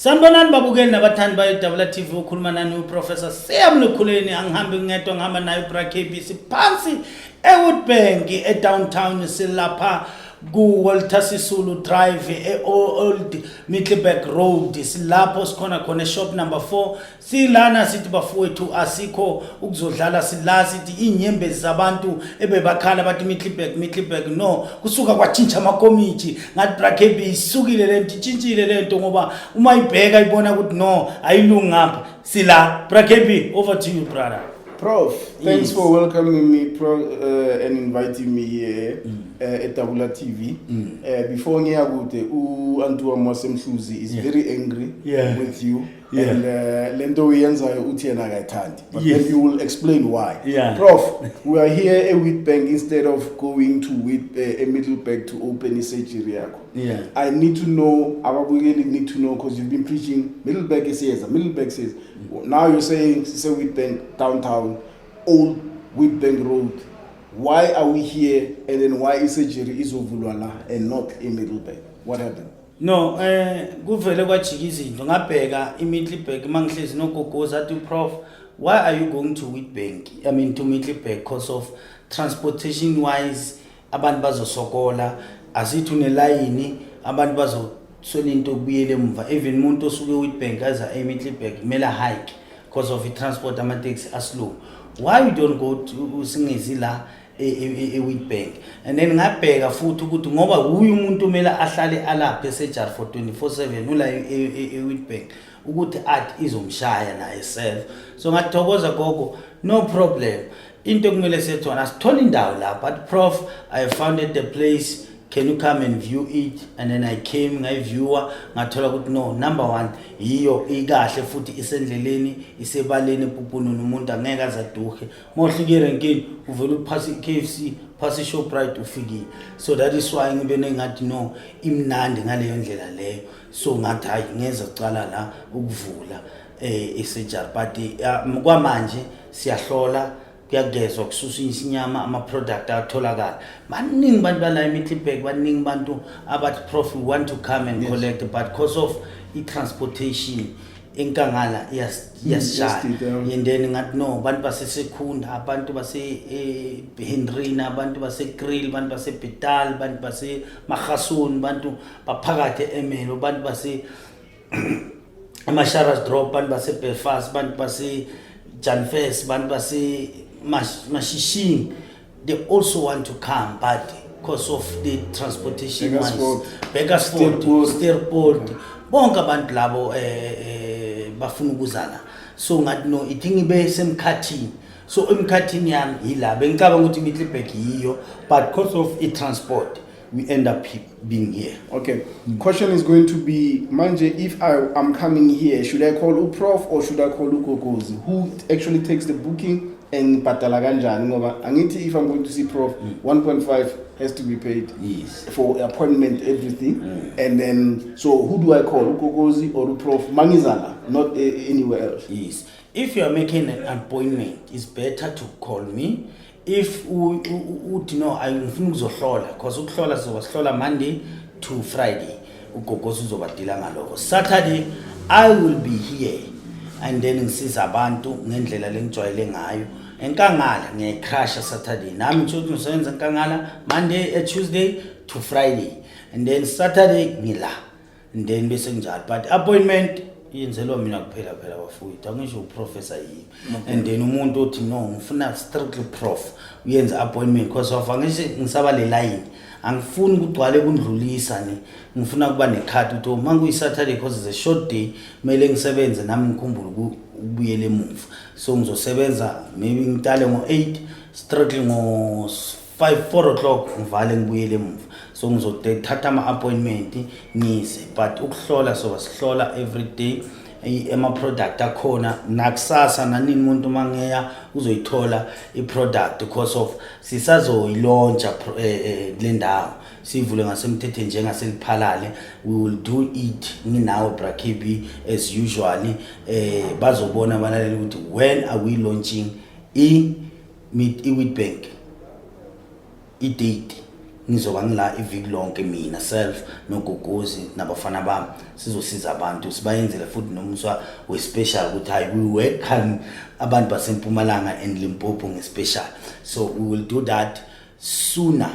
Sanibonani babukeli nabathandi bayeDabula TV ukhuluma nani uProfessor Siyamlukhuleni angihambe ngedwa ngihamba nayo uBrakB siphansi eWitbank edowntown silapha ku-Walter Sisulu Drive e-Old Middleburg Road silapho sikhona khona shop number 4 silana sithi bafowethu asikho ukuzodlala sila sithi inyembezi zabantu ebebakhala bathi Middleburg no kusuka kwatshintsha amakomiti ngathi Brakb isukile lento itshintshile lento ngoba uma ibheka ibona ukuthi no ayilungapha sila Brakb over to you brother. Prof, thanks for welcoming me and inviting me here at Dabula TV. Before ngiyakude u-Antua Mwasemhluzi is very angry with you. And lento uyenzayo uthi yena akayithandi. But then you will explain why. Prof, we are here at Witbank instead of going to Middleburg to open a surgery. I need to know, ababukeli need to know because you've been preaching Middleburg says. Now you're saying it's a Witbank downtown, Old Witbank Road. Why are we here and then why is surgery is Ovulwana and not in Middleburg? What happened? No, kuvele kwajika izinto ngabheka iMiddleburg mangihlezi nogogoza athi Prof, why are you going to Witbank? I mean to Middleburg because of transportation wise abantu bazosokola asithi unelayini abantu bazoswela into kubuyele emva even umuntu osuke eWitbank aza eMiddleburg kumele hike because of transport ama-taxi aslow. Why you don't go to singezi la eWitbank? And then ngabheka futhi ukuthi ngoba uyu umuntu kumele ahlale alapha esejar for 24/7 ula eWitbank ukuthi athi izomshaya naye self. So ngathokoza gogo, no problem. Into kumele sethona asithola indawo lapha but Prof, I found the place, can you come and view it? And then I came ngayiviewa ngathola ukuthi no, number 1 yiyo ikahle futhi isendleleni isebaleni epupununi umuntu angeke azaduhe mohlike renkini uvela uphasi KFC phasi Shoprite ufikile. So that is why ngibe nengathi no imnandi ngaleyo ndlela leyo. So ngathi hayi ngeza ucala la ukuvula isurgery but kwamanje siyahlola kuyagezwa kususa isinyama ama product atholakala baningi bantu bala eMiddleburg baningi bantu abathi Prof, we want to come and collect but because of transportation enkangala yasishaya and then ngathi no bantu baseSekhunda abantu base Henrina abantu base Grill bantu base Betal bantu base Magasoni bantu baphakathe eMelo bantu base Amasharas Drop bantu base Belfast bantu base Janfest bantu base Mashishing, they also want to come, but because of the transportation wise, Bakersfield, Sterport, bonke abantu labo bafuna ukuzana. So ngathi no ithi ngibe semkhathini. So emkhathini yami yila bengicabanga ukuthi Middleburg yiyo, but because of transport we end up being here. Okay. Question is going to be, manje, if I'm coming here, should I call uProf or should I call uGogozi? Who actually takes the booking and patala kanjani ngoba angithi if I'm going to see Prof 1.5 has to be paid for appointment everything and then so who do I call, uGogozi or uProf mangizana, not anywhere else? Yes, if you are making an appointment it's better to call me. If uthi no ayingifuna ukuzohlola because ukuhlola sizobahlola Monday to Friday uGogozi uzobadila ngaloko. Saturday I will be here and then ngisiza abantu ngendlela lengijwayele ngayo enkangala ngecrash Saturday nami ngithi ngisebenza enkangala Monday Tuesday to Friday and then Saturday ngila and then bese njalo but appointment yenzelwa mina kuphela bafowethu angisho uprofessor yini and then umuntu othi no ngifuna strictly Prof uyenza appointment because of ngisaba le line angifuni ukugcwale kundlulisa ngifuna kuba necard uthi mangu Saturday because it's a short day mele ngisebenze nami ngikhumbule ukubuyela emuva so ngizosebenza maybe ngitale ngo8 strictly ngo4 o'clock ngivale ngibuyele emuva so ngizothatha ama appointment ngise but ukuhlola so basihlola every day ema product akhona nakusasa nanini umuntu mangeya uzoyithola iproduct because of sisazoyilauncha le ndawo sivule ngasemthetheni njengaseliphalale we will do it nginawo Brakb as usually bazobona balaleli ukuthi when are we launching Witbank date ngizoba ngila iviki lonke mina self nogogozi nabafana bami sizosiza abantu sibayenzele futhi nomswa we special ukuthi hayi we work abantu basempumalanga and Limpopo nge-special, so we will do that sooner.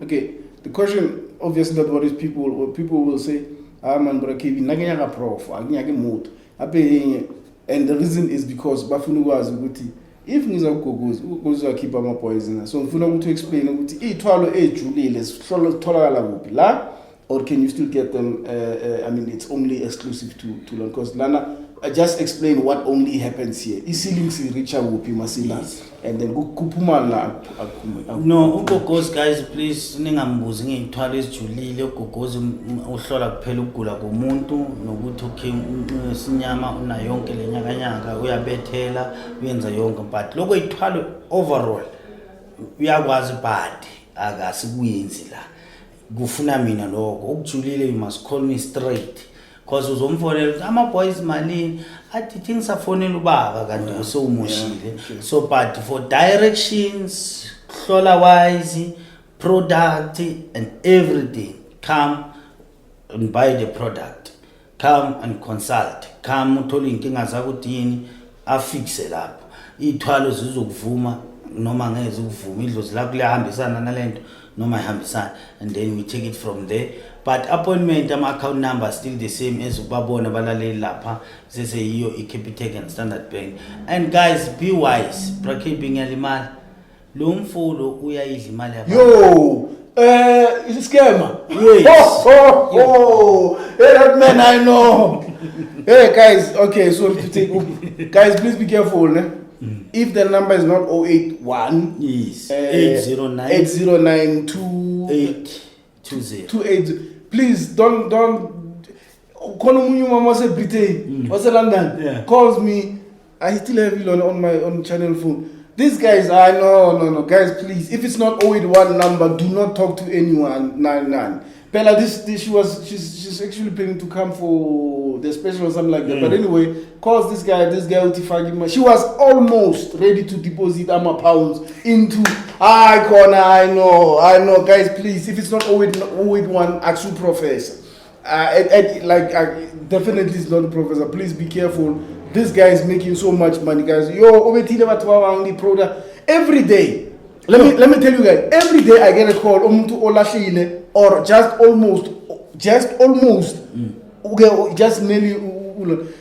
Okay, the question obviously that what is people will say, man Brakebi nakenya prof akanyake moto ape, and the reason is because bafuna ukwazi ukuthi if ngizakugogoza uzokhipha ama poison, so ngifuna ukuthi explain ukuthi ithwalo ejulile sihlola sitholakala kuphi la, or can you still get them I mean it's only exclusive to London, because lana just explain what only happens here. Ceilings reach out masila and then kuphuma la. No, ugogozi guys please ningambuzi ngithwala esijulile. Ugogozi uhlola kuphela ukugula komuntu nokuthi okay sinyama una yonke lenyakanyaka uyabethela uyenza yonke, but lokho ithwalo overall uyakwazi but akasikuyenzi la kufuna mina lokho ukujulile. You must call me straight because uzomfonela ama boys malini athi thingisafonela ubaba kanti usewumoshile. So but for directions, hlola wise, product and everything, come and buy the product, come and consult, come uthole inkinga zakho udini afixe lapho. Ithwalo zizokuvuma noma ngeze ukuvuma, idlozi lakho liyahambisana nalento noma ihambisana, and then we take it from there. But appointment account number still the same as ubabona balaleli lapha sese yiyo iCapitec and Standard Bank. And guys be wise, Brakebi ngiyalimala lo mfulo uyayidla imali yabantu. Yo, is a scammer. Yes. Hey, that man I know. Hey guys, okay, so to take guys please be careful, eh? If the number is not 081, yes, 809 809 2820. Please don't call me mama say Britain or London calls me. I still have it on my channel phone. These guys are no guys please, if it's not 081 number do not talk to anyone. 99 Bella, she's actually planning to come for the special or something like that. But anyway, calls this guy Utifagima. She was almost ready to deposit pounds into corner. I know, guys. Please, if it's not 081, actual professor, definitely is not a professor. Please be careful. This guy is making so much money, guys. Yo, product every day. Let me tell you guys. Every day I get a call. Or just almost. Okay, just nearly.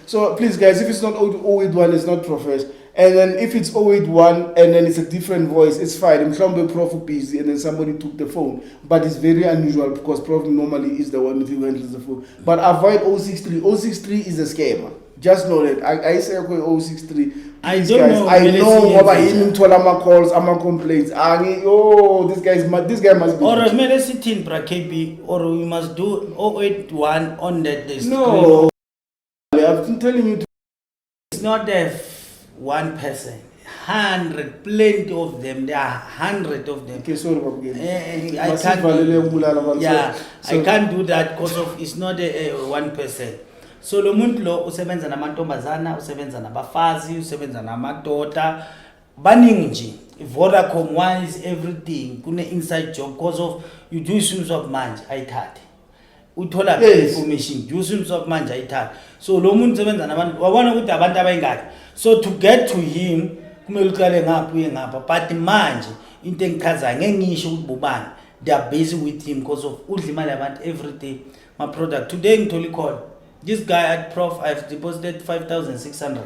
So please, guys, if it's not 081, it's not professor. And then if it's 081 and then it's a different voice, it's fine. I'm sure Prof busy and then somebody took the phone. But it's very unusual because Prof normally is the one who handles the phone. But avoid 063. 063 is a scammer. Just know that. I say okay, 063. I don't guys, know. I know about him to all calls, complaints. This guy must be. Or maybe sit in Brakebi, or we must do 081 on the screen. No, I've been telling you. It's not one person. 100, plenty of them. There are 100 of them. Okay, sorry, I can't do that because of it's not one person. So lo muntu lo usebenza namantombazana, usebenza nabafazi, usebenza namadoda, baningi nje. Vodacom wise everything kune inside job because of you do isimo manje ayithathe. Uthola information, do isimo manje ayithathe. So lo muntu usebenza nabantu wabona ukuthi abantu abayingaki. So to get to him kumele uqale ngapha uye ngapha, but manje into engichaza ngeke ngisho ukuthi bobani. They are busy with him because of udla imali yabantu every day. My product today ngithola call. This guy at Prof, I've deposited 5,600.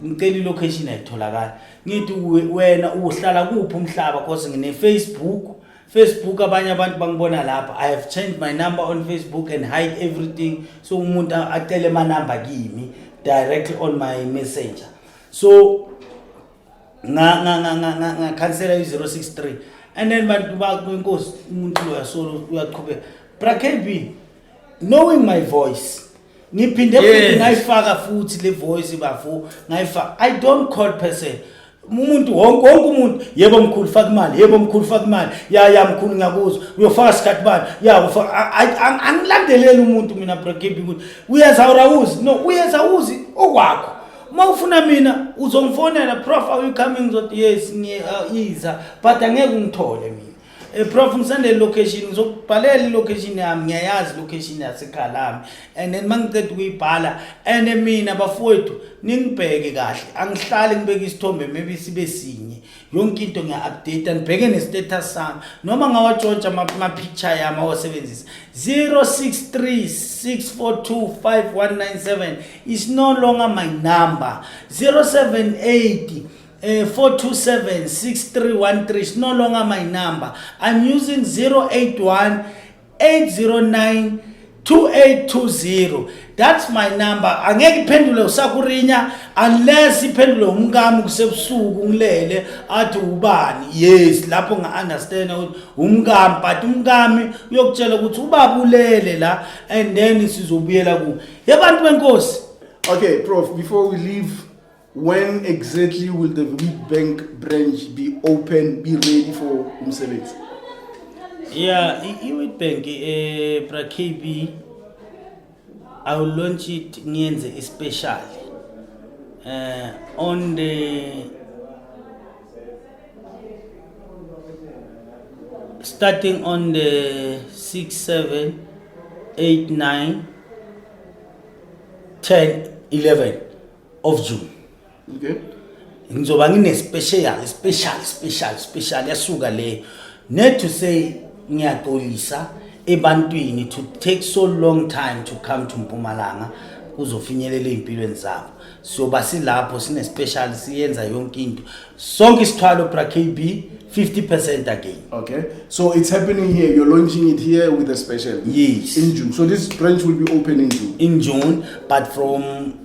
Ngicela location ayitholakala. Ngithi wena uhlala kuphi umhlaba because ngine Facebook abanye abantu bangibona lapha. I have changed my number on Facebook and hide everything. So umuntu acele my number kimi directly on my messenger. So nga cancel 063 and then bantu bakwenkosi umuntu lo yasolo uyaqhubeka. Brakebi knowing my voice ngiphinde futhi ngayifaka futhi le voice bafo ngayifaka. I don't call person umuntu wonke umuntu yebo mkhulu faka imali, yebo mkhulu faka imali, ya mkhulu ngiyakuzwa uyofaka isikhathi bani ya angilandeleli umuntu mina Brakebi ukuthi uyazawurawuzi no uyazawuzi okwakho mawufuna mina uzongifonela Prof are you coming? Yes ngiyiza but angeke ungithole mina. Prof ngisande location ngizokubhalela location yami ngiyayazi location yaseKhalami and then mangicela ukuyibhala and mina bafowethu ningibheke kahle angihlali ngibeke isithombe maybe sibe sinye yonke into ngiya-update ngibheke ne-status sami noma ngawatshontsha ama-picture yami awasebenzisa 0636425197 is no longer my number 078 4276313 is no longer my number. I'm using 081-809-2820. That's my number. Angeke iphendule usakurinya unless iphendule umngami kusebusuku ngilele athi ubani. Yes, lapho nga-understand ukuthi umngami, but umngami uyokutshela ukuthi ubaba ulele la and then sizobuyela ku. Yabantu benkosi. Okay, Prof, before we leave, when exactly will the Witbank branch be open, be ready for umsebenzi? Yeah, Witbank pra-KB, I will launch it ngiyenze especially on the starting on the 6, 7, 8, 9, 10, 11 of June. Okay. Ngizoba ngine special yasuka le need to say ngiyaxolisa ebantwini to take so long time to come to Mpumalanga kuzofinyelela impilweni zabo so basilapho sine special siyenza yonke into sonke isithwalo pra-KB 50% again. Okay, so it's happening here, you're launching it here with a special? Yes, in June. So this branch will be open in June, but from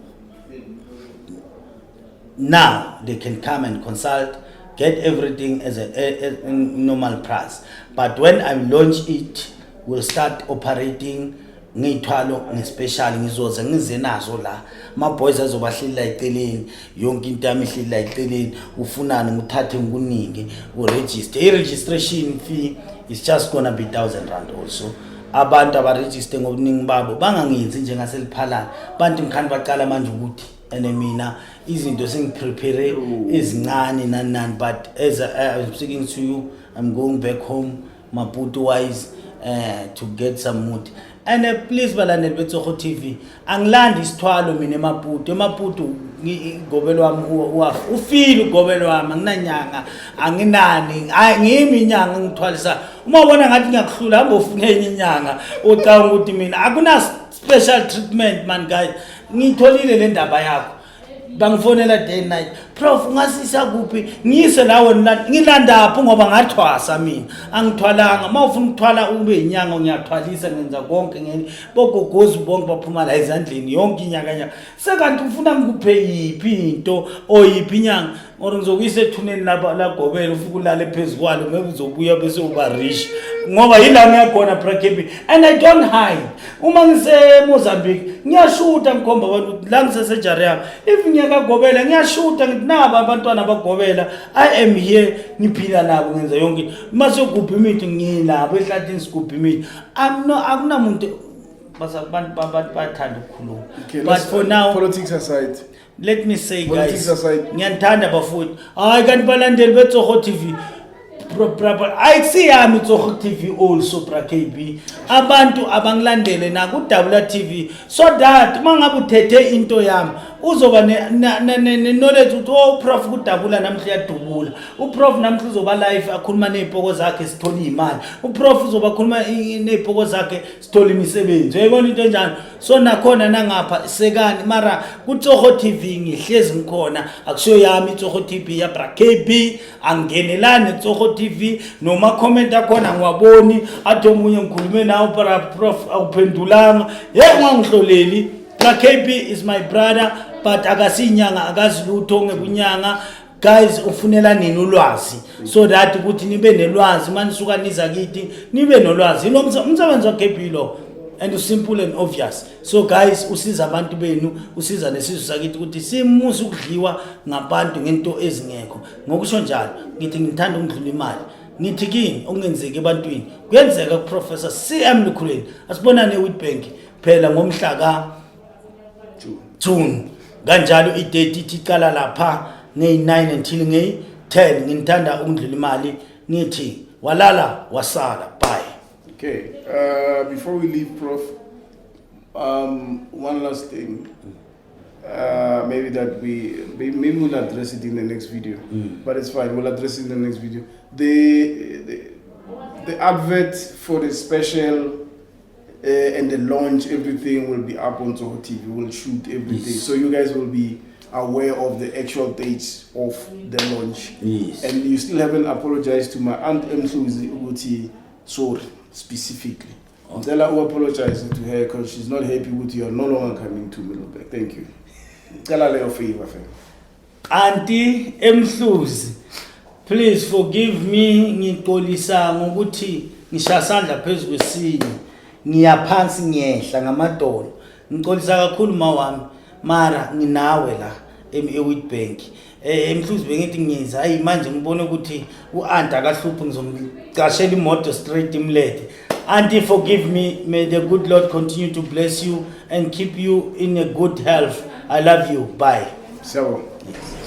now they can come and consult, get everything as a normal price. But when I launch it, we'll start operating ngithwalo ngespecial ngizoze ngizenazo la ma boys azobahlila eceleni yonke into yami ihlila eceleni ufunani nguthathe nguningi uregister i-registration fee is just gonna be 1,000 rand also. Abantu abaregister ngobuningi babo bangangenzi njengaseliphalana bantu ngikhani baqala manje ukuthi ene mina izinto sengiprepare ezincane nani but as I'm speaking to you I'm going back home Maputo wise to get some mood and please balandeli beTsokho TV angilandi isithwalo mina Maputo igobelo wami ufile ugobelo wami anginanyanga anginani ngimi inyanga ngithwalisa uma ubona ngathi ngiyakuhlula hamba ufune enye inyanga ucanga ukuthi mina akuna special treatment man guys ngitholile le ndaba yakho bangifonela day and night prof ngasisa kuphi ngise lawo ngilandapho ngoba ngathwasa mina angithwalanga mawufuna ukuthwala ube inyanga ngiyathwalisa ngenza konke ngeni bogogozi bonke baphuma la ezandleni yonke inyanga sekanti ufuna ngikuphe yiphi into oyiphi inyanga or ngizokuyisa ethuneni la gobela ufika ulale phezukwalo maybe uzobuya bese uba rich ngoba yila ngiyakhona pra-KB and I don't hide. Uma ngise Mozambique ngiyashuta ngikhomba abantu la ngisesejariya if ngiyakagobela ngiyashuta ngithi naba abantwana bagobela I am here ngiphila nabo ngenza yonke mase ugubha imithi ngilabo ehlathini sigubha imithi akunamuntu basabantu bathanda ukukhuluma. But for now, politics aside, let me say politics guys aside, bafowethu hayi kanti balandeli beTsokho TV ayisiyami iTsokho TV also pra-KB abantu abangilandele na ku TV so that mangabe uthethe into yami uzoba knowledge ukuthi uprof kudabula namhla yadubula uprof namhla uzoba live akhuluma nezipoko zakhe sithola imali uprof uzoba khuluma nezipoko zakhe sithola imisebenzi uyayibona into enjalo so nakhona nangapha sekani mara kuTsokho TV ngihlezi ngikhona akusho yami iTsokho TV ya pra-KB angenelane iTsokho TV noma comment akhona ngiwaboni athi omunye ngikhulume nawo para prof awuphendulanga ngangihloleli pra-KB is my brother but akasinyanga akazilutho ngekunyanga guys ufunela nini ulwazi so that ukuthi nibe nelwazi manisuka niza kithi nibe nolwazi lo umsebenzi wa-KB lo and simple and obvious so guys usiza abantu benu usiza nesizwe sakithi ukuthi simusi ukudliwa ngabantu ngento ezingekho ngokusho njalo ngithi ngithanda ukudlula imali ngithi kini okungenzeki ebantwini kuyenzeka kuprofessor CM Lukhuleni asibonane eWitbank phela ngomhla ka June kanjalo idate iqala lapha ngey9 until ngey10 ngithanda ukudlula imali ngithi walala wasala. Bye. Okay, before we leave, Prof, one last thing. Maybe we'll address it in the next video, but it's fine. We'll address it in the next video. The advert for the special and the launch, everything will be up on Zoho TV. We'll shoot everything, so you guys will be aware of the actual dates of the launch. Yes. And you still haven't apologized to my aunt Mhluzi Uguti, sorry, specifically. Tell her to apologize to her because she's not happy with you. You're no longer coming to Middleburg. Thank you. Tell her your favor, fam. Auntie Mhluzi, please forgive me. Ngixolisa ngokuthi ngishasandla phezu kwesinye. Ngiyaphansi ngiyehla ngamadolo. Ngixolisa kakhulu mawami. Mara nginawe la eWitbank. Mhluzi bengithi ngiyenza hayi manje ngibone ukuthi uAnt akahluphi ngizomcashela imoto straight imlethe. Auntie, forgive me. May the good Lord continue to bless you and keep you in a good health. I love you. Bye. So. Yes.